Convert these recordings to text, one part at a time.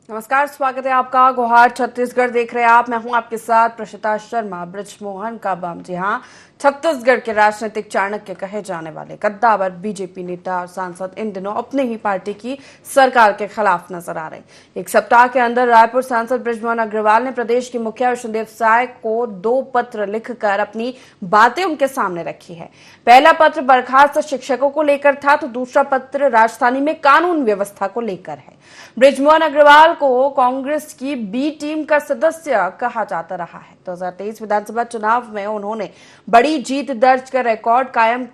नमस्कार, स्वागत है आपका। गुहार छत्तीसगढ़ देख रहे हैं आप। मैं हूं आपके साथ प्रशिता शर्मा। बृजमोहन का बम। जी हां, छत्तीसगढ़ के राजनीतिक चाणक्य कहे जाने वाले कद्दावर बीजेपी नेता और सांसद इन दिनों अपने ही पार्टी की सरकार के खिलाफ नजर आ रहे हैं। एक सप्ताह के अंदर रायपुर सांसद बृजमोहन अग्रवाल ने प्रदेश के मुखिया विष्णुदेव साय को 2 पत्र लिखकर अपनी बातें उनके सामने रखी है। पहला पत्र बर्खास्त शिक्षकों को लेकर था, तो दूसरा पत्र राजधानी में कानून व्यवस्था को लेकर है। बृजमोहन अग्रवाल को कांग्रेस की बी टीम का सदस्य कहा जाता रहा है। 2023 विधानसभा चुनाव में उन्होंने बड़ी जीत दर्ज कर रिकॉर्ड कायम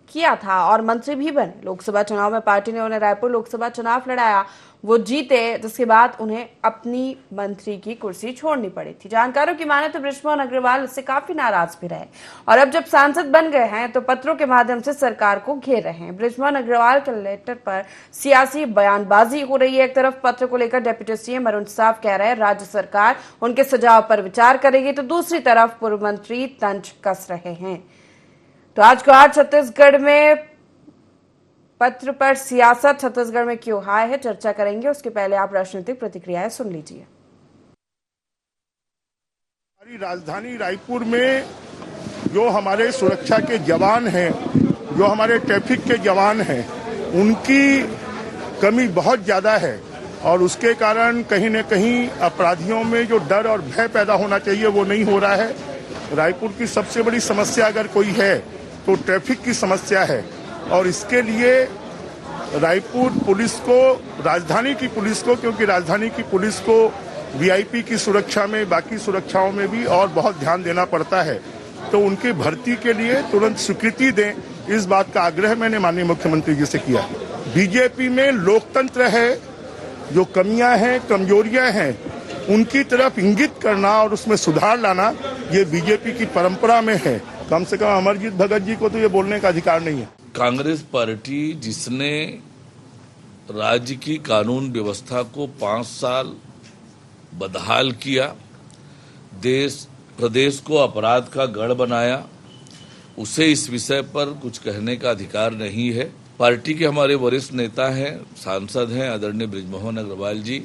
किया था और मंत्री भी बने। लोकसभा चुनाव में पार्टी ने उन्हें रायपुर लोकसभा चुनाव लड़ाया, वो जीते, जिसके बाद उन्हें अपनी मंत्री की कुर्सी छोड़नी पड़ी थी। जानकारों की माने तो बृजमोहन अग्रवाल इससे काफी नाराज भी रहे और अब जब सांसद बन गए हैं तो पत्रों के माध्यम से सरकार को घेर रहे हैं। बृजमोहन अग्रवाल के लेटर पर सियासी बयानबाजी हो रही है। एक तरफ पत्र को लेकर डिप्टी सीएम अरुण साफ कह रहे हैं राज्य सरकार उनके सुझाव पर विचार करेगी, तो दूसरी तरफ पूर्व मंत्री तंज कस रहे हैं। तो आज गुहार छत्तीसगढ़ में पत्र पर सियासत छत्तीसगढ़ में क्यों हाय है, चर्चा करेंगे। उसके पहले आप राजनीतिक प्रतिक्रियाएं सुन लीजिए। हमारी राजधानी रायपुर में जो हमारे सुरक्षा के जवान हैं, जो हमारे ट्रैफिक के जवान हैं, उनकी कमी बहुत ज्यादा है और उसके कारण कहीं न कहीं अपराधियों में जो डर और भय पैदा होना चाहिए वो नहीं हो रहा है। रायपुर की सबसे बड़ी समस्या अगर कोई है तो ट्रैफिक की समस्या है और इसके लिए रायपुर पुलिस को, राजधानी की पुलिस को, क्योंकि राजधानी की पुलिस को वीआईपी की सुरक्षा में, बाकी सुरक्षाओं में भी और बहुत ध्यान देना पड़ता है, तो उनकी भर्ती के लिए तुरंत स्वीकृति दें, इस बात का आग्रह मैंने माननीय मुख्यमंत्री जी से किया। बीजेपी में लोकतंत्र है, जो कमियां हैं, कमजोरियां हैं, उनकी तरफ इंगित करना और उसमें सुधार लाना, ये बीजेपी की परंपरा में है। कम से कम अमरजीत भगत जी को तो ये बोलने का अधिकार नहीं है। कांग्रेस पार्टी जिसने राज्य की कानून व्यवस्था को 5 साल बदहाल किया, प्रदेश को अपराध का गढ़ बनाया, उसे इस विषय पर कुछ कहने का अधिकार नहीं है। पार्टी के हमारे वरिष्ठ नेता हैं, सांसद हैं आदरणीय बृजमोहन अग्रवाल जी,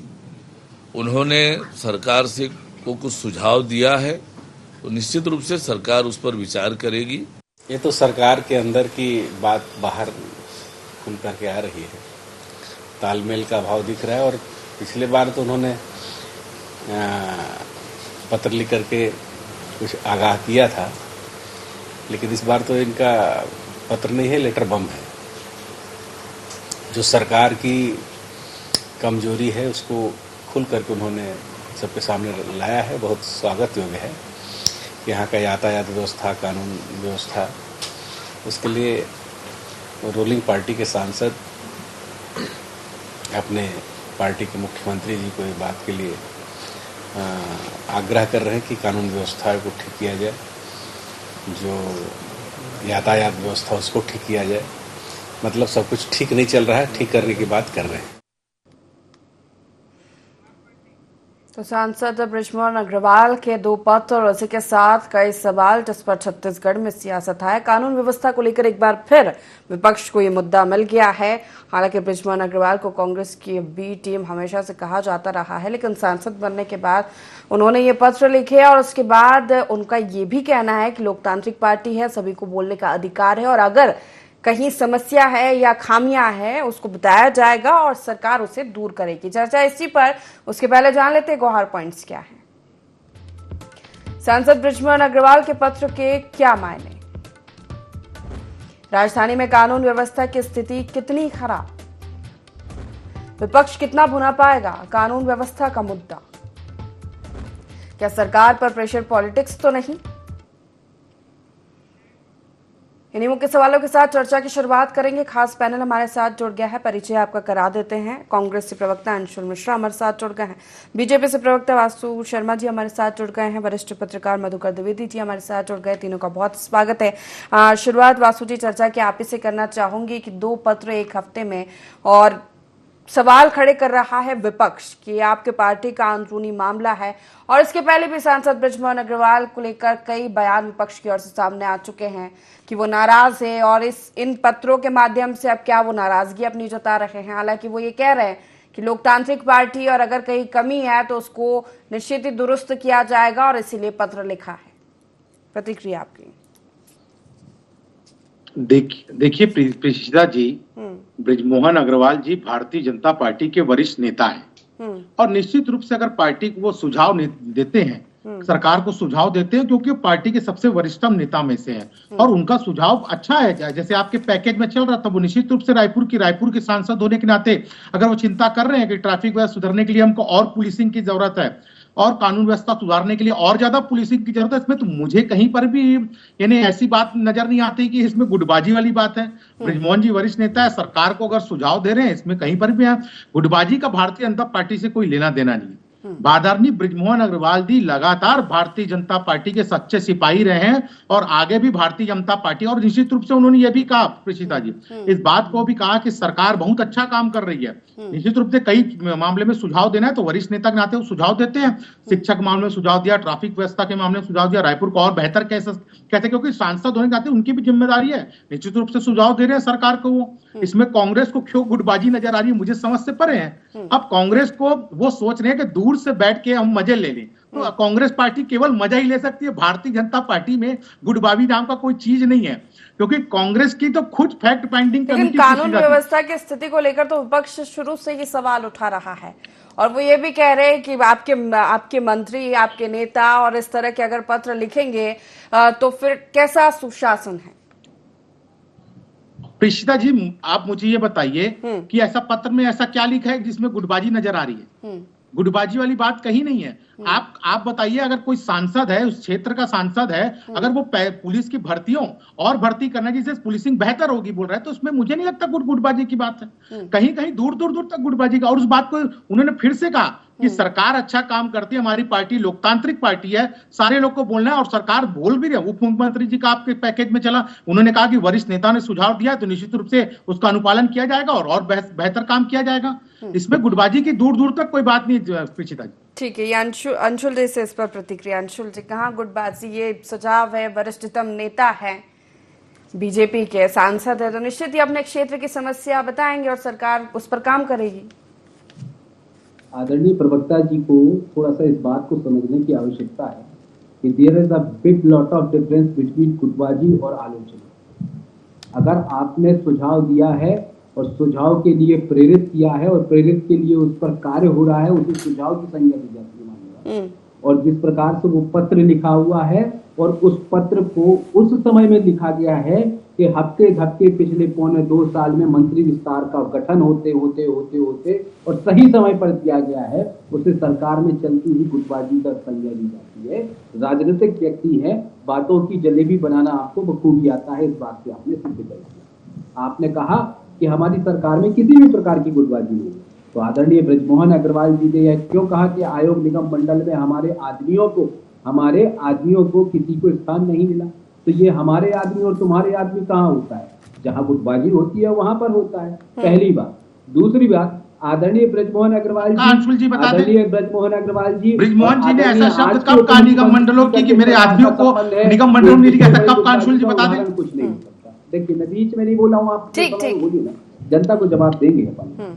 उन्होंने सरकार से को कुछ सुझाव दिया है, तो निश्चित रूप से सरकार उस पर विचार करेगी। ये तो सरकार के अंदर की बात बाहर खुल करके आ रही है, तालमेल का अभाव दिख रहा है। और पिछले बार तो उन्होंने पत्र लिख करके कुछ आगाह किया था, लेकिन इस बार तो इनका पत्र नहीं है, लेटर बम है। जो सरकार की कमजोरी है उसको खुल करके उन्होंने सबके सामने लाया है। बहुत स्वागत योग्य है। यहाँ का यातायात व्यवस्था, कानून व्यवस्था, उसके लिए रूलिंग पार्टी के सांसद अपने पार्टी के मुख्यमंत्री जी को इस बात के लिए आग्रह कर रहे हैं कि कानून व्यवस्था को ठीक किया जाए, जो यातायात व्यवस्था उसको ठीक किया जाए। मतलब सब कुछ ठीक नहीं चल रहा है, ठीक करने की बात कर रहे हैं। तो सांसद बृजमोहन अग्रवाल के 2 पत्र और उसी के साथ कई सवाल जिस पर छत्तीसगढ़ में सियासत है। कानून व्यवस्था को लेकर एक बार फिर विपक्ष को ये मुद्दा मिल गया है। हालांकि बृजमोहन अग्रवाल को कांग्रेस की बी टीम हमेशा से कहा जाता रहा है, लेकिन सांसद बनने के बाद उन्होंने ये पत्र लिखे और उसके बाद उनका ये भी कहना है कि लोकतांत्रिक पार्टी है, सभी को बोलने का अधिकार है और अगर कहीं समस्या है या खामियां है उसको बताया जाएगा और सरकार उसे दूर करेगी। चर्चा इसी पर। उसके पहले जान लेते हैं गुहार पॉइंट्स क्या है। सांसद बृजमोहन अग्रवाल के पत्र के क्या मायने? राजधानी में कानून व्यवस्था की स्थिति कितनी खराब? विपक्ष कितना भुना पाएगा कानून व्यवस्था का मुद्दा? क्या सरकार पर प्रेशर पॉलिटिक्स तो नहीं? इन्हीं मुख्य सवालों के साथ चर्चा की शुरुआत करेंगे। खास पैनल हमारे साथ जुड़ गया है, परिचय आपका करा देते हैं। कांग्रेस से प्रवक्ता अंशुल मिश्रा हमारे साथ जुड़ गए हैं। बीजेपी से प्रवक्ता वासु शर्मा जी हमारे साथ जुड़ गए हैं। वरिष्ठ पत्रकार मधुकर द्विवेदी जी हमारे साथ जुड़ गए। तीनों का बहुत स्वागत है। शुरुआत वासु जी चर्चा की आप ही से करना चाहूंगी कि 2 पत्र एक हफ्ते में और सवाल खड़े कर रहा है विपक्ष कि आपके पार्टी का अंदरूनी मामला है और इसके पहले भी सांसद बृजमोहन अग्रवाल को लेकर कई बयान विपक्ष की ओर से सामने आ चुके हैं कि वो नाराज है और इन पत्रों के माध्यम से अब क्या वो नाराजगी अपनी जता रहे हैं। हालांकि वो ये कह रहे हैं कि लोकतांत्रिक पार्टी और अगर कहीं कमी है तो उसको निश्चित ही दुरुस्त किया जाएगा और इसीलिए पत्र लिखा है। प्रतिक्रिया आपकी। देखिए प्रेषिता जी, बृजमोहन अग्रवाल जी भारतीय जनता पार्टी के वरिष्ठ नेता हैं और निश्चित रूप से अगर पार्टी को वो सुझाव देते हैं, सरकार को सुझाव देते हैं, क्योंकि पार्टी के सबसे वरिष्ठतम नेता में से हैं और उनका सुझाव अच्छा है। जैसे आपके पैकेज में चल रहा था, वो निश्चित रूप से रायपुर के सांसद होने के नाते अगर वो चिंता कर रहे हैं कि ट्रैफिक व्यवस्था सुधरने के लिए हमको और पुलिसिंग की जरूरत है और कानून व्यवस्था सुधारने के लिए और ज्यादा पुलिसिंग की जरूरत है, इसमें तो मुझे कहीं पर भी यानी ऐसी बात नजर नहीं आती कि इसमें गुटबाजी वाली बात है। बृजमोहन जी वरिष्ठ नेता है, सरकार को अगर सुझाव दे रहे हैं, इसमें कहीं पर भी गुटबाजी का भारतीय जनता पार्टी से कोई लेना देना नहीं है। आदरणीय बृजमोहन अग्रवाल जी लगातार भारतीय जनता पार्टी के सच्चे सिपाही रहे हैं और आगे भी भारतीय जनता पार्टी, और निश्चित रूप से उन्होंने ये भी कहा प्रेषिता जी, इस बात को भी कहा कि सरकार बहुत अच्छा काम कर रही है। निश्चित रूप से कई मामले में सुझाव देना है तो वरिष्ठ नेता के नाते वो सुझाव देते हैं। शिक्षा के मामले में सुझाव दिया, ट्रैफिक व्यवस्था के मामले में सुझाव दिया, रायपुर को और बेहतर कैसे, क्योंकि सांसद होने के नाते उनकी भी जिम्मेदारी है, निश्चित रूप से सुझाव दे रहे हैं सरकार को वो। इसमें कांग्रेस को क्यों गुटबाजी नजर आ रही है, मुझे समझ से परे है। अब कांग्रेस को वो सोच रहे हैं कि दूर से बैठ के हम मजे ले लें, तो कांग्रेस पार्टी केवल मजा ही ले सकती है। भारतीय जनता पार्टी में गुटबाजी नाम का कोई चीज नहीं है, क्योंकि कांग्रेस की तो खुद फैक्ट फाइंडिंग कमेटी, कानून व्यवस्था की स्थिति को लेकर तो विपक्ष शुरू से ही सवाल उठा रहा है और वो ये भी कह रहे हैं कि आपके मंत्री, आपके नेता और इस तरह के अगर पत्र लिखेंगे तो फिर कैसा सुशासन है। प्रेषिता जी, आप मुझे ये बताइए कि ऐसा पत्र में ऐसा क्या लिखा है जिसमें गुटबाजी नजर आ रही है? गुटबाजी वाली बात कहीं नहीं है। आप बताइए, अगर कोई सांसद है, उस क्षेत्र का सांसद है, अगर वो पुलिस की भर्तियों और भर्ती करना जिससे पुलिसिंग बेहतर होगी बोल रहा है, तो उसमें मुझे नहीं लगता गुटबाजी की बात है। कहीं कहीं दूर दूर तक गुटबाजी का, और उस बात को उन्होंने फिर से कहा कि सरकार अच्छा काम करती है, हमारी पार्टी लोकतांत्रिक पार्टी है, सारे लोग को बोलना है और सरकार बोल भी रहे। उप मुख्यमंत्री जी का आपके पैकेज में चला, उन्होंने कहा कि वरिष्ठ नेता ने सुझाव दिया तो निश्चित रूप से उसका अनुपालन किया जाएगा और बेहतर काम किया जाएगा। इसमें गुटबाजी की दूर दूर तक कोई बात नहीं प्रेषिता जी। ठीक है, ये अंशुल जी से इस पर प्रतिक्रिया। अंशुल जी, कहाँ गुटबाजी, ये सुझाव है, वरिष्ठतम नेता है, बीजेपी के सांसद है, तो निश्चित ही अपने क्षेत्र की समस्या बताएंगे और सरकार उस पर काम करेगी। आदरणीय प्रवक्ता जी को थोड़ा सा इस बात को समझने की आवश्यकता है कि there is a big lot of difference between गुटबाजी और आलोचना। अगर आपने सुझाव दिया है और सुझाव के लिए प्रेरित किया है और प्रेरित के लिए उस पर कार्य हो रहा है, उसे सुझाव की संज्ञा दी जाती है माननीय। और जिस प्रकार से वो पत्र लिखा हुआ है और उस पत्र को उस समय में लिखा गया है कि हफ्ते पिछले 1.25 साल में मंत्री विस्तार का गठन होते और सही समय पर किया गया है, उसे सरकार में चलती हुई गुटबाजी का संज्ञा दी जाती है। राजनीतिक व्यक्ति है, बातों की जलेबी बनाना आपको बखूबी आता है, इस बात से आपने सिद्ध कर दिया। आपने कहा कि हमारी सरकार में किसी भी प्रकार की गुटबाजी नहीं है, तो आदरणीय बृजमोहन अग्रवाल जी ने यह क्यों कहा कि आयोग निगम मंडल में हमारे आदमियों को किसी को स्थान नहीं मिला? तो ये हमारे आदमी और तुम्हारे आदमी कहाँ होता है? जहाँ गुटबाजी होती है वहां पर होता है, पहली बात। दूसरी बात, आदरणीय बृजमोहन अग्रवाल जी बृजमोहन जी ने ऐसा शब्द कब कहा निगम मंडलों की कि मेरे आदमियों को निगम मंडलों में लिखा था, कब कांशुल जी बता दें? कुछ नहीं हो सकता। देखिए, मैं बीच में नहीं बोला हूँ, आप बोलिए ना, जनता को जवाब देंगे अपन।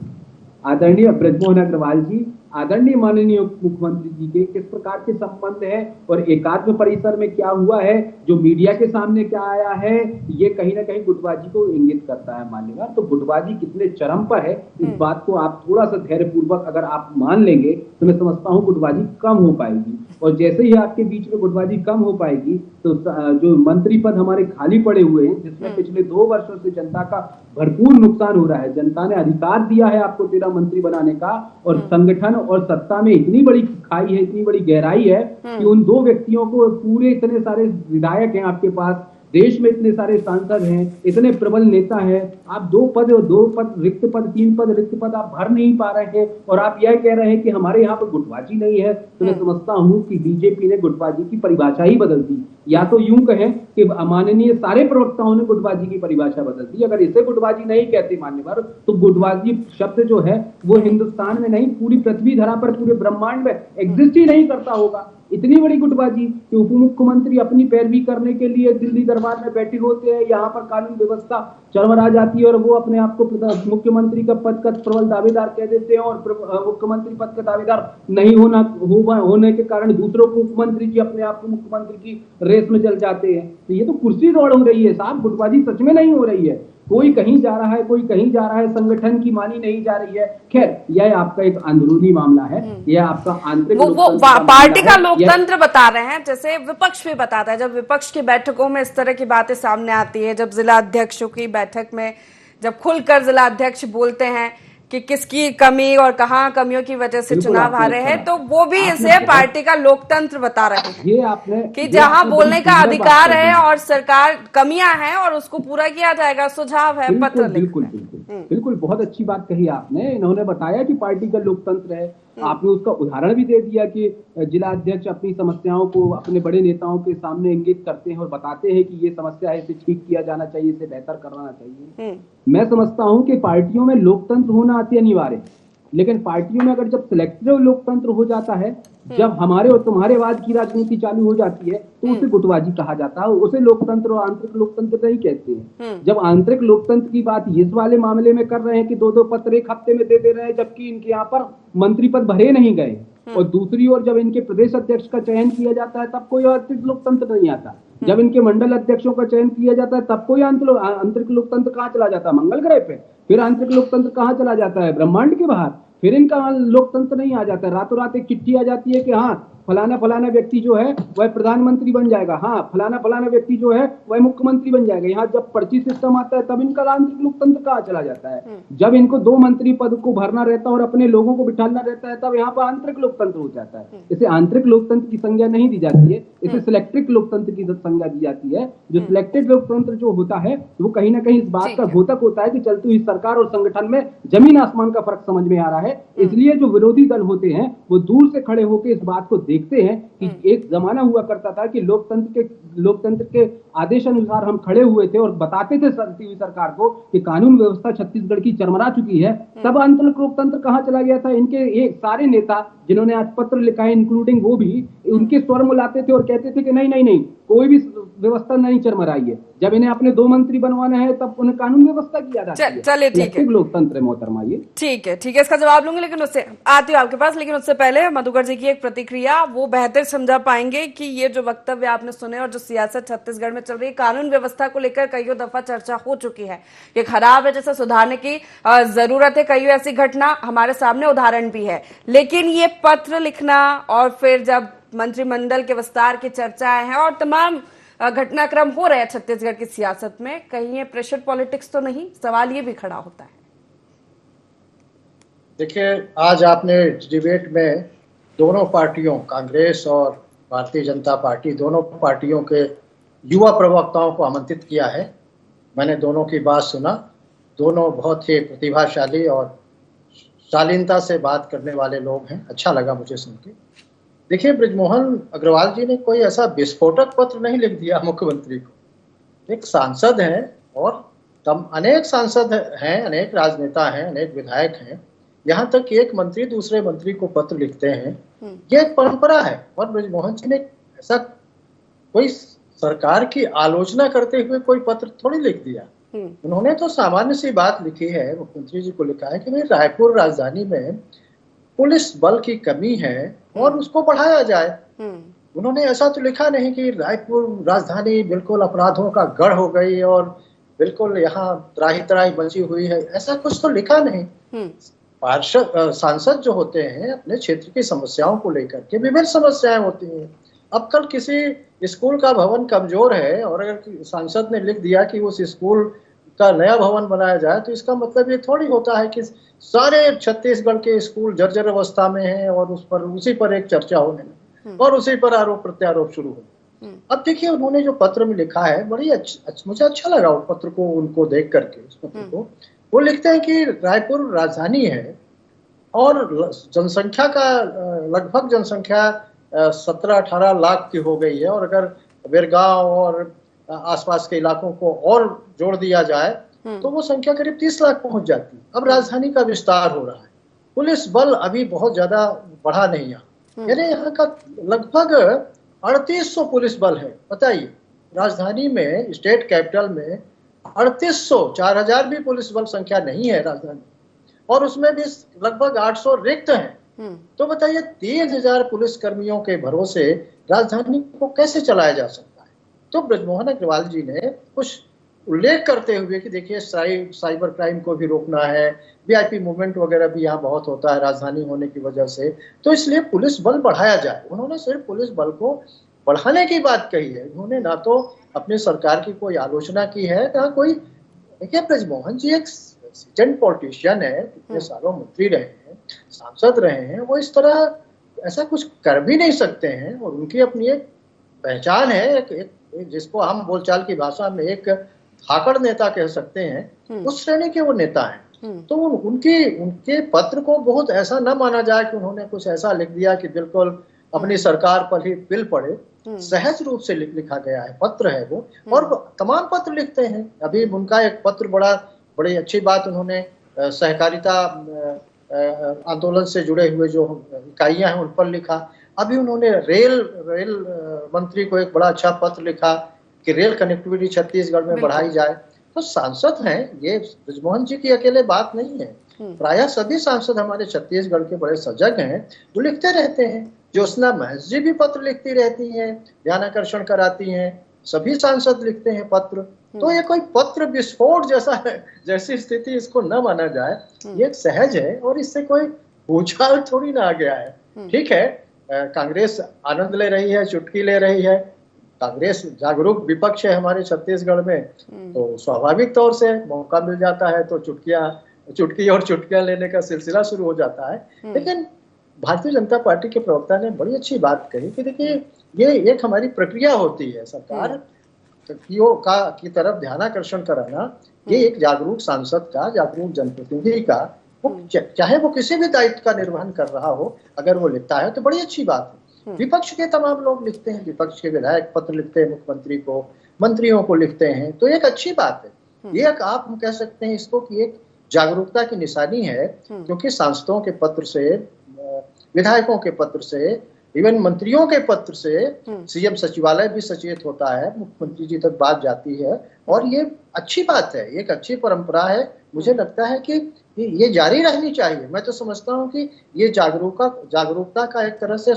आदरणीय बृजमोहन अग्रवाल जी, आदरणीय माननीय मुख्यमंत्री जी के किस प्रकार के संबंध है और एकात्म परिसर में क्या हुआ है, जो मीडिया के सामने क्या आया है, ये कहीं ना कहीं गुटबाजी को इंगित करता है मान्यवर। तो गुटबाजी कितने चरम पर है, इस बात को आप थोड़ा सा धैर्यपूर्वक अगर आप मान लेंगे तो मैं समझता हूँ गुटबाजी कम हो पाएगी। और जैसे ही आपके बीच में गुटबाजी कम हो पाएगी तो जो मंत्री पद हमारे खाली पड़े हुए हैं, जिसमें पिछले 2 वर्षों से जनता का भरपूर नुकसान हो रहा है, जनता ने अधिकार दिया है आपको 13 मंत्री बनाने का, और संगठन और सत्ता में इतनी बड़ी खाई है, इतनी बड़ी गहराई है कि उन 2 व्यक्तियों को पूरे इतने सारे विधायक हैं आपके पास, देश में इतने सारे सांसद हैं, इतने प्रबल नेता हैं, आप 2 पद 3 पद रिक्त पद आप भर नहीं पा रहे हैं और आप यह कह रहे हैं कि हमारे यहाँ पर गुटबाजी नहीं है। तो मैं समझता हूँ कि बीजेपी ने गुटबाजी की परिभाषा ही बदल दी, या तो यूं कहें कि माननीय सारे प्रवक्ताओं ने गुटबाजी की परिभाषा बदल दी। अगर इसे गुटबाजी नहीं कहते मान्यवर, तो गुटबाजी शब्द जो है वो हिंदुस्तान में नहीं, पूरी पृथ्वी धरा पर, पूरे ब्रह्मांड में एग्जिस्ट ही नहीं करता होगा। इतनी बड़ी गुटबाजी कि उप मुख्यमंत्री अपनी पैरवी करने के लिए दिल्ली दरबार में बैठे होते हैं, यहाँ पर कानून व्यवस्था चरमरा जाती है और वो अपने आप को मुख्यमंत्री का पद का प्रबल दावेदार कह देते हैं और मुख्यमंत्री पद का दावेदार नहीं होने के कारण दूसरों को मुख्यमंत्री की अपने आप को मुख्यमंत्री की रेस में चल जाते हैं। तो ये तो कुर्सी दौड़ हो रही है साहब, गुटबाजी सच में नहीं हो रही है। कोई कहीं जा रहा है, कोई कहीं जा रहा है, संगठन की मानी नहीं जा रही है। खैर, यह आपका एक अंदरूनी मामला है, यह आपका आंतरिक वो पार्टी का लोकतंत्र बता रहे हैं, जैसे विपक्ष भी बताता है। जब विपक्ष की बैठकों में इस तरह की बातें सामने आती है, जब जिला अध्यक्षों की बैठक में जब खुलकर जिला अध्यक्ष बोलते हैं कि किसकी कमी और कहाँ कमियों की वजह से चुनाव हारे हैं, तो वो भी इसे पार्टी का लोकतंत्र बता रहे हैं ये आपने कि जहां बोलने का अधिकार है और सरकार कमियां हैं और उसको पूरा किया जाएगा, सुझाव है, पत्र बिल्कुल बहुत अच्छी बात कही आपने। इन्होंने बताया कि पार्टी का लोकतंत्र है, आपने उसका उदाहरण भी दे दिया कि जिला अध्यक्ष अपनी समस्याओं को अपने बड़े नेताओं के सामने इंगित करते हैं और बताते हैं कि ये समस्या है, इसे ठीक किया जाना चाहिए, इसे बेहतर करना चाहिए। मैं समझता हूं कि पार्टियों में लोकतंत्र होना अति अनिवार्य है, लेकिन पार्टियों में अगर जब सिलेक्टिव लोकतंत्र हो जाता है, जब हमारे और तुम्हारे वाद की राजनीति चालू हो जाती है, तो उसे गुटबाजी कहा जाता है, उसे लोकतंत्र और आंतरिक लोकतंत्र नहीं कहते हैं। जब आंतरिक लोकतंत्र की बात इस वाले मामले में कर रहे हैं कि 2-2 पत्र एक हफ्ते में दे रहे हैं, जबकि इनके यहाँ पर मंत्री पद भरे नहीं गए, और दूसरी ओर जब इनके प्रदेश अध्यक्ष का चयन किया जाता है तब कोई आंतरिक लोकतंत्र नहीं आता, जब इनके मंडल अध्यक्षों का चयन किया जाता है तब कोई आंतरिक लोकतंत्र कहाँ चला जाता है? मंगल ग्रह पे। फिर आंतरिक लोकतंत्र कहाँ चला जाता है? ब्रह्मांड के बाहर। फिर इनका लोकतंत्र नहीं आ जाता, रातों रात एक चिट्ठी आ जाती है कि हाँ फलाना व्यक्ति जो है वह प्रधानमंत्री बन जाएगा, हाँ फलाना व्यक्ति जो है वह मुख्यमंत्री बन जाएगा। यहाँ जब पर्ची सिस्टम आता है तब इनका आंतरिक लोकतंत्र कहाँ चला जाता है? जब इनको 2 मंत्री पद को भरना रहता है और अपने लोगों को बिठाना रहता है, तब यहाँ पर आंतरिक लोकतंत्र हो जाता है। इसे आंतरिक लोकतंत्र की संज्ञा नहीं दी जाती है, इसे सिलेक्टिव लोकतंत्र की संज्ञा दी जाती है। जो सिलेक्टिव लोकतंत्र जो होता है वो कहीं ना कहीं इस बात का घोतक होता है कि चलती हुई सरकार और संगठन में जमीन आसमान का फर्क समझ में आ रहा है। इसलिए जो विरोधी दल होते हैं वो दूर से खड़े होकर इस बात को देखते हैं कि एक जमाना हुआ करता था कि लोकतंत्र के आदेश अनुसार हम खड़े हुए थे और बताते थे चलती हुई सरकार को कि कानून व्यवस्था छत्तीसगढ़ की चरमरा चुकी है। तब आंतरिक लोकतंत्र कहाँ चला गया था? इनके एक सारे नेता जिन्होंने आज पत्र लिखा है, इंक्लूडिंग वो भी, उनके स्वर मिलाते थे और कहते थे कि नहीं कोई भी व्यवस्था नहीं चरमराई है। जब इन्हें अपने 2 मंत्री बनवाना है तब उन्हें कानून व्यवस्था की याद आती है। चलिए ठीक है, लोकतंत्र है मोहतरमा ये। ठीक है, इसका जवाब लूंगी, लेकिन उससे आती हूँ आपके पास। लेकिन उससे पहले मधुकर जी की एक प्रतिक्रिया, वो बेहतर समझा पाएंगे कि ये जो वक्तव्य आपने सुने और जो सियासत छत्तीसगढ़ में चल रही है, कानून व्यवस्था को लेकर कई दफा चर्चा हो चुकी है, ये खराब है, जैसे सुधारने की जरूरत है। कई ऐसी घटना हमारे सामने उदाहरण भी है, लेकिन ये पत्र लिखना और फिर जब मंत्रिमंडल के विस्तार की चर्चाएं हैं और तमाम घटनाक्रम हो रहे हैं छत्तीसगढ़ की सियासत में, कहीं ये प्रेशर पॉलिटिक्स तो नहीं? सवाल ये भी खड़ा होता है। देखिए, आज आपने डिबेट में दोनों पार्टियों, कांग्रेस और भारतीय जनता पार्टी, दोनों पार्टियों के युवा प्रवक्ताओं को आमंत्रित किया है। मैंने दोनों की बात सुना, दोनों बहुत ही प्रतिभाशाली और शालीनता से बात करने वाले लोग हैं, अच्छा लगा मुझे सुन के। देखिए, बृजमोहन अग्रवाल जी ने कोई ऐसा विस्फोटक पत्र नहीं लिख दिया मुख्यमंत्री को। एक सांसद हैं और अनेक सांसद हैं, अनेक राजनेता हैं, अनेक विधायक हैं, यहाँ तक कि एक मंत्री दूसरे मंत्री को पत्र लिखते हैं, ये एक परंपरा है। और बृजमोहन जी ने ऐसा कोई सरकार की आलोचना करते हुए कोई पत्र थोड़ी लिख दिया। उन्होंने तो सामान्य सी बात लिखी है, मुख्यमंत्री जी को लिखा है कि भाई रायपुर राजधानी में पुलिस बल की कमी है और उसको बढ़ाया जाए। उन्होंने ऐसा तो लिखा नहीं कि रायपुर राजधानी बिल्कुल अपराधों का गढ़ हो गई और बिल्कुल यहाँ त्राही बची हुई है, ऐसा कुछ तो लिखा नहीं। सांसद जो होते हैं अपने क्षेत्र की समस्याओं को लेकर के, विभिन्न समस्याएं होती हैं। अब कल किसी स्कूल का भवन कमजोर है और अगर सांसद ने लिख दिया कि उस स्कूल का नया भवन बनाया जाए, तो इसका मतलब ये थोड़ी होता है कि सारे छत्तीसगढ़ के स्कूल जर्जर अवस्था में हैं और उसी पर एक चर्चा होने लगी और उसी पर आरोप प्रत्यारोप शुरू हो। अब देखिए, उन्होंने जो पत्र में लिखा है, बड़ी मुझे अच्छा लगा वो पत्र को, उनको देख करके उस पत्र को। वो लिखते हैं कि रायपुर राजधानी है और जनसंख्या का लगभग जनसंख्या 17-18 लाख की हो गई है, और अगर बिरगांव और आसपास के इलाकों को और जोड़ दिया जाए तो वो संख्या करीब 30 लाख पहुंच जाती है। अब राजधानी का विस्तार हो रहा है, पुलिस बल अभी बहुत ज्यादा बढ़ा नहीं है, यानी यहाँ का लगभग 3800 पुलिस बल है। बताइए, राजधानी में, स्टेट कैपिटल में 3800, 4000 भी पुलिस बल संख्या नहीं है राजधानी, और उसमें भी लगभग 800 रिक्त हैं। तो बताइए 3000 पुलिस कर्मियों के भरोसे राजधानी को कैसे चलाया जा सकता है? तो बृजमोहन अग्रवाल जी ने कुछ उल्लेख करते हुए कि देखिए साइबर क्राइम को भी रोकना है, वीआईपी मूवमेंट वगैरह भी यहाँ बहुत होता है राजधानी होने की वजह से, तो इसलिए पुलिस बल बढ़ाया जाए। उन्होंने सिर्फ पुलिस बल को बढ़ाने की बात कही है, उन्होंने ना तो अपनी सरकार की कोई आलोचना की है, ना कोई। देखिए, बृजमोहन जी एक सीजन पॉलिटिशियन है, कितने सालों मंत्री रहे हैं, सांसद रहे हैं, वो इस तरह ऐसा कुछ कर भी नहीं सकते हैं। और उनकी अपनी एक पहचान है, एक जिसको हम बोलचाल की भाषा में एक धाकड़ नेता कह सकते हैं, उस श्रेणी के वो नेता हैं। तो उनके पत्र को बहुत ऐसा न माना जाए कि उन्होंने कुछ ऐसा लिख दिया कि बिल्कुल अपनी सरकार पर ही बिल पड़े। सहज रूप से लिखा गया है, पत्र है वो, और तमाम पत्र लिखते हैं। अभी उनका एक पत्र बड़ी अच्छी बात, उन्होंने सहकारिता आंदोलन से जुड़े हुए जो इकाइयां हैं उन पर लिखा। अभी उन्होंने रेल मंत्री को एक बड़ा अच्छा पत्र लिखा कि रेल कनेक्टिविटी छत्तीसगढ़ में बढ़ाई जाए। तो सांसद हैं, ये बृजमोहन जी की अकेले बात नहीं है, प्रायः सभी सांसद हमारे छत्तीसगढ़ के बड़े सजग हैं, वो लिखते रहते हैं। ज्योत्सना महज जी भी पत्र लिखती रहती हैं, ध्यानाकर्षण कराती हैं, सभी सांसद लिखते हैं पत्र। तो ये कोई पत्र विस्फोट जैसी स्थिति इसको न माना जाए, ये सहज है और इससे कोई भूचाल थोड़ी ना आ गया है। ठीक है, कांग्रेस आनंद ले रही है, चुटकी ले रही है, कांग्रेस जागरूक विपक्ष है हमारे छत्तीसगढ़ में, तो स्वाभाविक तौर से मौका मिल जाता है तो चुटकी और चुटकियां लेने का सिलसिला शुरू हो जाता है। लेकिन भारतीय जनता पार्टी के प्रवक्ता ने बड़ी अच्छी बात कही कि देखिए, ये एक हमारी प्रक्रिया होती है, सरकार की तरफ ध्यानाकर्षण कराना, ये एक जागरूक सांसद का, जागरूक जनप्रतिनिधि का, चाहे वो किसी भी दायित्व का निर्वहन कर रहा हो, अगर वो लिखता है तो बड़ी अच्छी बात है। विपक्ष के तमाम लोग लिखते हैं, विपक्ष के विधायक पत्र लिखते हैं मुख्यमंत्री को, मंत्रियों को लिखते हैं, तो एक अच्छी बात है। ये एक आप हम कह सकते हैं इसको कि एक जागरूकता की निशानी है, क्योंकि सांसदों के पत्र से, विधायकों के पत्र से, इवन मंत्रियों के पत्र से सीएम सचिवालय भी सचेत होता है, मुख्यमंत्री जी तक बात जाती है, और ये अच्छी बात है, एक अच्छी परंपरा है। मुझे लगता है कि ये जारी रहनी चाहिए। मैं तो समझता हूँ कि ये जागरूकता का एक तरह से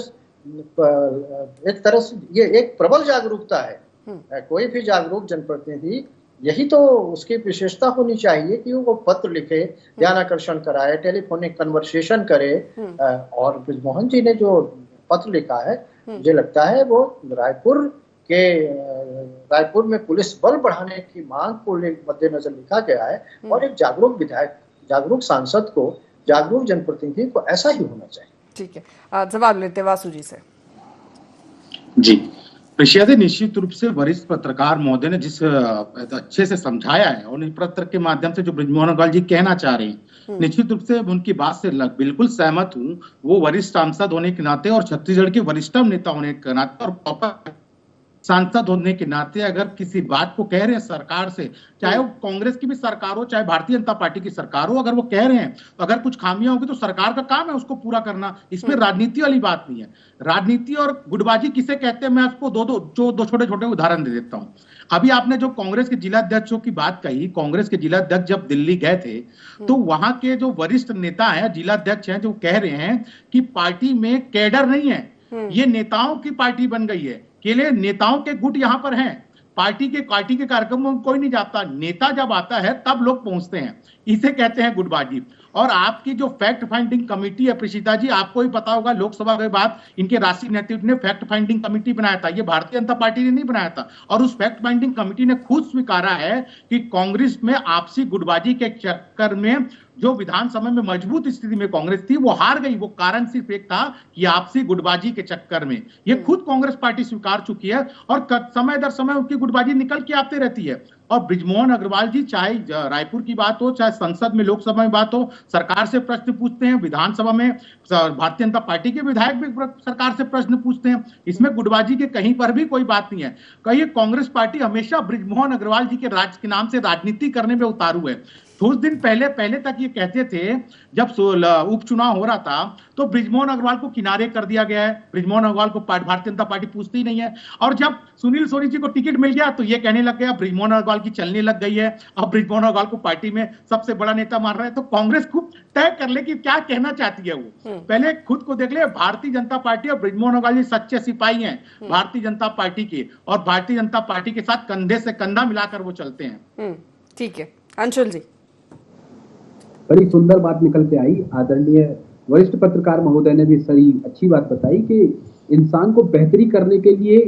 ये एक प्रबल जागरूकता है। कोई भी जागरूक जनप्रतिनिधि, यही तो उसकी विशेषता होनी चाहिए कि वो पत्र लिखे, ध्यानाकर्षण कराए, टेलीफोनिक कन्वर्सेशन करे। और बृजमोहन जी ने जो पत्र लिखा है, मुझे लगता है वो रायपुर में पुलिस बल बढ़ाने की मांग को मद्देनजर लिखा गया है, और एक जागरूक विधायक, जागरूक सांसद को, जागरूक जनप्रतिनिधि को ऐसा ही होना चाहिए। ठीक है, जवाब लेते वासु जी से। जी, प्रशिया जी, निश्चित रूप से वरिष्ठ पत्रकार महोदय ने जिस अच्छे से समझाया है, और इस पत्र के माध्यम से जो बृजमोहन अग्रवाल जी कहना चाह रहे हैं, निश्चित रूप से उनकी बात से बिल्कुल सहमत हूँ। वो वरिष्ठ सांसद होने के नाते और छत्तीसगढ़ के वरिष्ठतम नेता होने के नाते और प्रॉपर सांसद होने के नाते अगर किसी बात को कह रहे हैं सरकार से, चाहे वो कांग्रेस की भी सरकार हो, चाहे भारतीय जनता पार्टी की सरकार हो, अगर वो कह रहे हैं तो अगर कुछ खामियां होगी तो सरकार का काम है उसको पूरा करना। इसमें राजनीति वाली बात नहीं है। राजनीति और गुटबाजी किसे कहते हैं, मैं आपको दो छोटे छोटे उदाहरण दे देता हूँ। अभी आपने जो कांग्रेस के जिलाध्यक्षों की बात कही, कांग्रेस के जिलाध्यक्ष जब दिल्ली गए थे तो वहां के जो वरिष्ठ नेता हैं, जिलाध्यक्ष हैं, जो कह रहे हैं कि पार्टी में कैडर नहीं है, ये नेताओं की पार्टी बन गई है, केवल नेताओं के गुट यहां पर हैं, पार्टी के कार्यक्रमों में कोई नहीं जाता, नेता जब आता है तब लोग पहुंचते हैं, इसे कहते हैं गुटबाजी। और आपकी जो फैक्ट फाइंडिंग कमेटी है प्रीशिता जी, आपको भी पता होगा, लोकसभा के बाद इनके राष्ट्रीय नेतृत्व ने फैक्ट फाइंडिंग कमेटी बनाया था, ये भारतीय जनता पार्टी ने नहीं बनाया था। और उस फैक्ट फाइंडिंग कमेटी ने खुद स्वीकारा है कि कांग्रेस में आपसी गुटबाजी के चक्कर में जो विधानसभा में मजबूत स्थिति में कांग्रेस थी वो हार गई। वो कारण सिर्फ एक था कि आपसी गुटबाजी के चक्कर में, ये खुद कांग्रेस पार्टी स्वीकार चुकी है, और समय दर समय उनकी गुटबाजी निकल के आती रहती है। और बृजमोहन अग्रवाल जी, चाहे रायपुर की बात हो, चाहे संसद में, लोकसभा में बात हो, सरकार से प्रश्न पूछते हैं, विधानसभा में भारतीय जनता पार्टी के विधायक भी सरकार से प्रश्न पूछते हैं। इसमें गुटबाजी के कहीं पर भी कोई बात नहीं है। कहिए, कांग्रेस पार्टी हमेशा बृजमोहन अग्रवाल जी के नाम से राजनीति करने में उतारू है। कुछ दिन पहले तक ये कहते थे, जब उपचुनाव हो रहा था तो बृजमोहन अग्रवाल को किनारे कर दिया गया है, बृजमोहन अग्रवाल को भारतीय जनता पार्टी पूछती ही नहीं है। और जब सुनील सोनी जी को टिकट मिल गया तो ये कहने लग गया बृजमोहन अग्रवाल की चलने लग गई है, अब बृजमोहन अग्रवाल को पार्टी में सबसे बड़ा नेता मान रहा है। तो कांग्रेस खूब तय कर ले कि क्या कहना चाहती है वो, पहले खुद को देख ले। भारतीय जनता पार्टी और बृजमोहन अग्रवाल जी सच्चे सिपाही हैं भारतीय जनता पार्टी के, और भारतीय जनता पार्टी के साथ कंधे से कंधा मिलाकर वो चलते हैं। ठीक है अंशुल जी। बड़ी सुंदर बात निकल के आई। आदरणीय वरिष्ठ पत्रकार महोदय ने भी सही अच्छी बात बताई कि इंसान को बेहतरी करने के लिए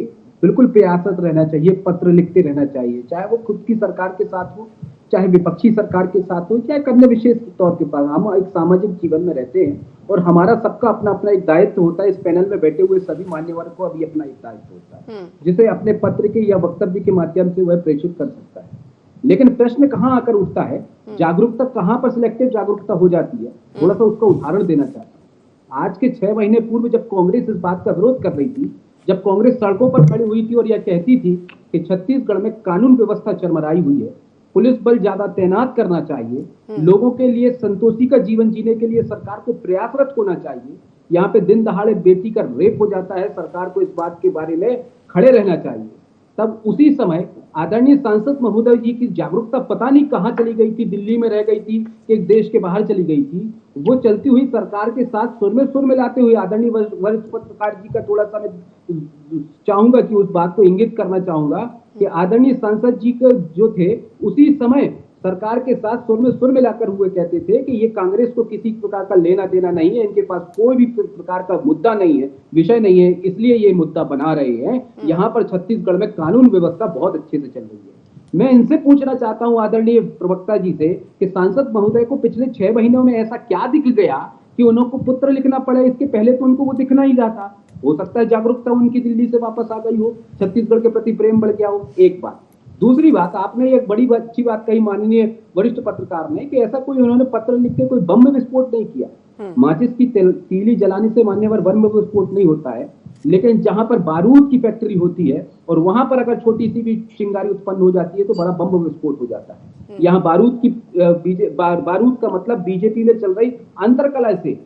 बिल्कुल प्रयासरत रहना चाहिए, पत्र लिखते रहना चाहिए, चाहे वो खुद की सरकार के साथ हो, चाहे विपक्षी सरकार के साथ हो, चाहे अन्य विशेष तौर के पास। हम एक सामाजिक जीवन में रहते हैं और हमारा सबका अपना अपना एक दायित्व होता है। इस पैनल में बैठे हुए सभी मान्यवरों को अभी अपना एक दायित्व होता है जिसे अपने पत्र के या वक्तव्य के माध्यम से वह प्रेषित कर सकता है। लेकिन प्रश्न कहाँ आकर उठता है, जागरूकता कहाँ पर सिलेक्टिव जागरूकता हो जाती है। थोड़ा सा उसका उदाहरण देना चाहता हूँ। आज के 6 महीने पूर्व जब कांग्रेस इस बात का विरोध कर रही थी, जब कांग्रेस सड़कों पर खड़ी हुई थी और यह कहती थी कि छत्तीसगढ़ में कानून व्यवस्था चरमराई हुई है, पुलिस बल ज्यादा तैनात करना चाहिए, लोगों के लिए संतोषी का जीवन जीने के लिए सरकार को प्रयासरत होना चाहिए, यहाँ पे दिन दहाड़े बेटी का रेप हो जाता है, सरकार को इस बात के बारे में खड़े रहना चाहिए। तब उसी समय आदरणीय सांसद महोदय जी की जागरूकता पता नहीं कहां चली गई थी, दिल्ली में रह गई थी कि देश के बाहर चली गई थी। वो चलती हुई सरकार के साथ सुर मिलाते हुए आदरणीय वरिष्ठ पत्रकार जी का थोड़ा सा मैं चाहूंगा कि उस बात को इंगित करना चाहूंगा कि आदरणीय सांसद जी के जो थे उसी समय सरकार के साथ सुर मिलाकर हुए कहते थे कि ये कांग्रेस को किसी प्रकार का लेना देना नहीं है, इनके पास कोई भी प्रकार का मुद्दा नहीं है, विषय नहीं है, इसलिए ये मुद्दा बना रहे हैं। यहाँ पर छत्तीसगढ़ में कानून व्यवस्था बहुत अच्छे से चल रही है। मैं इनसे पूछना चाहता हूँ आदरणीय प्रवक्ता जी से कि सांसद महोदय को पिछले 6 महीनों में ऐसा क्या दिख गया कि उनको पत्र लिखना पड़े। इसके पहले तो उनको वो दिखना ही रहा था। हो सकता है जागरूकता उनकी दिल्ली से वापस आ गई हो, छत्तीसगढ़ के प्रति प्रेम बढ़ गया हो, एक बात। दूसरी बात, आपने एक बड़ी अच्छी बात कही माननीय वरिष्ठ पत्रकार ने कि ऐसा कोई उन्होंने पत्र लिख के कोई बम विस्फोट नहीं किया। माचिस की तीली जलाने से मान्यवर बम विस्फोट नहीं होता है, लेकिन जहां पर बारूद की फैक्ट्री होती है और वहां पर अगर छोटी सी भी चिंगारी उत्पन्न हो जाती है तो बड़ा बम विस्फोट हो जाता है। यहाँ बारूद का मतलब बीजेपी में चल रही अंतरकलह से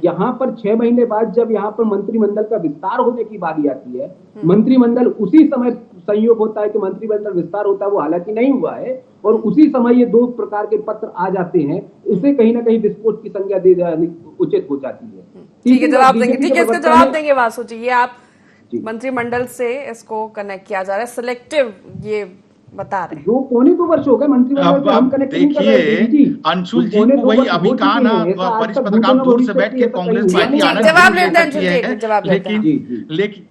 यहाँ पर 6 महीने बाद जब यहाँ पर मंत्रिमंडल का विस्तार होने की बारी आती है, मंत्रिमंडल उसी समय संयोग होता है कि मंत्रिमंडल विस्तार होता है, वो हालांकि नहीं हुआ है, और उसी समय ये 2 प्रकार के पत्र आ जाते हैं। इससे कहीं ना कहीं विस्फोट की संज्ञा दे जानी उचित हो जाती है। ठीक है, जवाब देंगे। ठीक है, इसका जवाब देंगे वासु जी। ये आप मंत्रिमंडल से इसको कनेक्ट किया जा रहा है, सिलेक्टिव ये बता रहे हैं। 2.25 वर्ष हो गए मंत्रिमंडल से हम कनेक्ट नहीं कर रहे हैं। देखिए अंशुल जी को वही अभी कहा ना, वरिष्ठ पत्रकार दूर से बैठ के कांग्रेस पार्टी जवाब लेते हैं अंशुल जी, जवाब लेते हैं।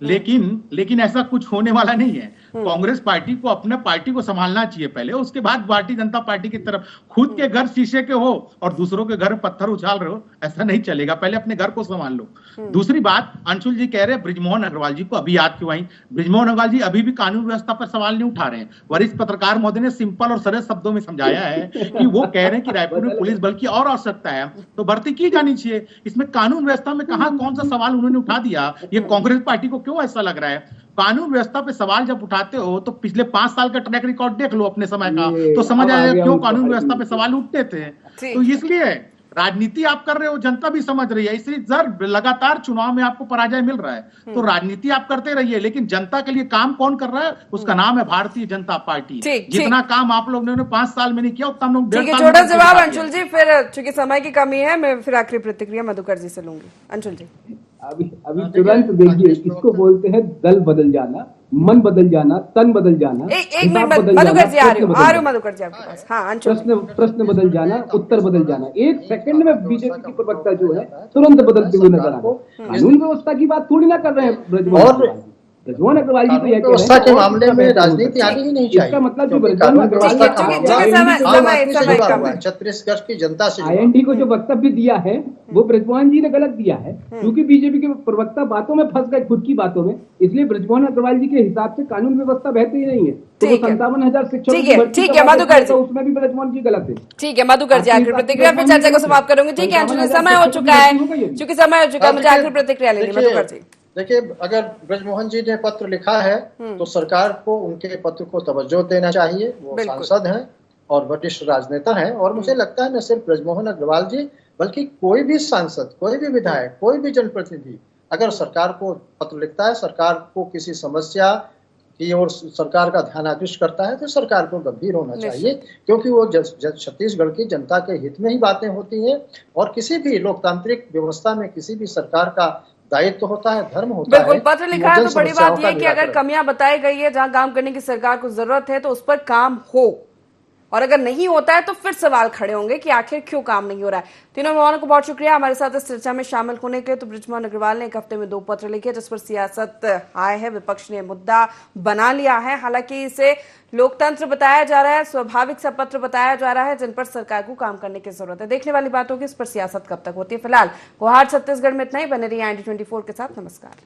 लेकिन ऐसा कुछ होने वाला नहीं है। कांग्रेस पार्टी को अपने पार्टी को संभालना चाहिए पहले, उसके बाद भारतीय जनता पार्टी की तरफ। खुद के घर शीशे के हो और दूसरों के घर पत्थर उछाल रहे हो, ऐसा नहीं चलेगा। पहले अपने घर को संभाल लो। दूसरी बात, अंशुल जी कह रहे हैं बृजमोहन अग्रवाल जी को अभी याद क्यों आई। बृजमोहन अग्रवाल जी अभी भी कानून व्यवस्था पर सवाल नहीं उठा रहे हैं। वरिष्ठ पत्रकार महोदय ने सिंपल और सरल शब्दों में समझाया है कि वो कह रहे हैं कि रायपुर में पुलिस बल की और आवश्यकता है तो भर्ती की जानी चाहिए। इसमें कानून व्यवस्था में कहा कौन सा सवाल उन्होंने उठा दिया। ये कांग्रेस पार्टी को क्यों ऐसा लग रहा है। कानून व्यवस्था पे सवाल जब उठाते हो तो पिछले 5 साल का ट्रैक रिकॉर्ड देख लो अपने समय का, तो समझ आएगा क्यों कानून व्यवस्था पे सवाल उठते थे। तो इसलिए राजनीति आप कर रहे हो, जनता भी समझ रही है। इसलिए जब लगातार चुनाव में आपको पराजय मिल रहा है तो राजनीति आप करते रहिए, लेकिन जनता के लिए काम कौन कर रहा है, उसका नाम है भारतीय जनता पार्टी। जितना काम आप लोगों ने 5 साल में नहीं किया उतना हम लोग 1.5 साल में। छोटा जवाब अंशुल जी, फिर चूंकि समय की कमी है मैं फिर आखिरी प्रतिक्रिया मधुकर जी से लूंगी। अंशुल जी अभी तुरंत देखिए, इसको बोलते हैं दल बदल जाना, मन बदल जाना, तन बदल जाना। एक मिनट मधुकर जी आ रहे हो मधुकर जी आपके पास। हाँ, प्रश्न बदल जाना, उत्तर बदल जाना। 1 सेकंड में बीजेपी की प्रवक्ता जो है तुरंत बदलते हुए नजर आ रहे हैं। कानून व्यवस्था की बात थोड़ी ना कर रहे हैं बृजमोहन अग्रवाल जी। तो यह व्यवस्था के मामले में राजनीति आनी ही नहीं चाहिए। इसका मतलब जो बृजमोहन अग्रवाल छत्तीसगढ़ की जनता से IND को जो वक्तव्य दिया है वो बृजमोहन जी ने गलत दिया है, क्योंकि बीजेपी के प्रवक्ता बातों में फंस गए, खुद की बातों में। इसलिए बृजमोहन अग्रवाल जी के हिसाब से कानून व्यवस्था बेहतर ही नहीं है। तो 57,000 शिक्षकों ठीक है मधुकर जी, उसमें भी बृजमोहन जी गलत है। ठीक है मधुकर जी, आखिरी प्रतिक्रिया फिर चर्चा को समाप्त करूंगी। ठीक है अंशुल, समय हो चुका है, चूंकि समय हो चुका है, मुझे आखिरी प्रतिक्रिया लेनी। मधुकर जी देखिए, अगर बृजमोहन जी ने पत्र लिखा है तो सरकार को उनके पत्र को तवज्जो देना चाहिए। वो सांसद हैं और वरिष्ठ राजनेता हैं। और मुझे लगता है न सिर्फ ब्रजमोहन अग्रवाल जी बल्कि कोई भी सांसद, कोई भी विधायक, कोई भी जनप्रतिनिधि अगर सरकार को पत्र लिखता है, सरकार को किसी समस्या की ओर सरकार का ध्यान आकृष्ट करता है, तो सरकार को गंभीर होना चाहिए, क्योंकि वो छत्तीसगढ़ की जनता के हित में ही बातें होती हैं। और किसी भी लोकतांत्रिक व्यवस्था में किसी भी सरकार का दायित्व होता है, धर्म होता है। बिल्कुल, पत्र लिखा है तो बड़ी बात यह कि अगर कमियां बताई गई है, जहां काम करने की सरकार को जरूरत है तो उस पर काम हो, और अगर नहीं होता है तो फिर सवाल खड़े होंगे कि आखिर क्यों काम नहीं हो रहा है। तीनों मेहमानों को बहुत शुक्रिया हमारे साथ इस चर्चा में शामिल होने के लिए। तो बृजमोहन अग्रवाल ने एक हफ्ते में 2 पत्र लिखे जिस पर सियासत आए है, विपक्ष ने मुद्दा बना लिया है। हालांकि इसे लोकतंत्र बताया जा रहा है, स्वाभाविक सा पत्र बताया जा रहा है जिन पर सरकार को काम करने की जरूरत है। देखने वाली बात होगी इस पर सियासत कब तक होती है। फिलहाल गुहार छत्तीसगढ़ में इतना ही। बने रहिए IND24 के साथ। नमस्कार।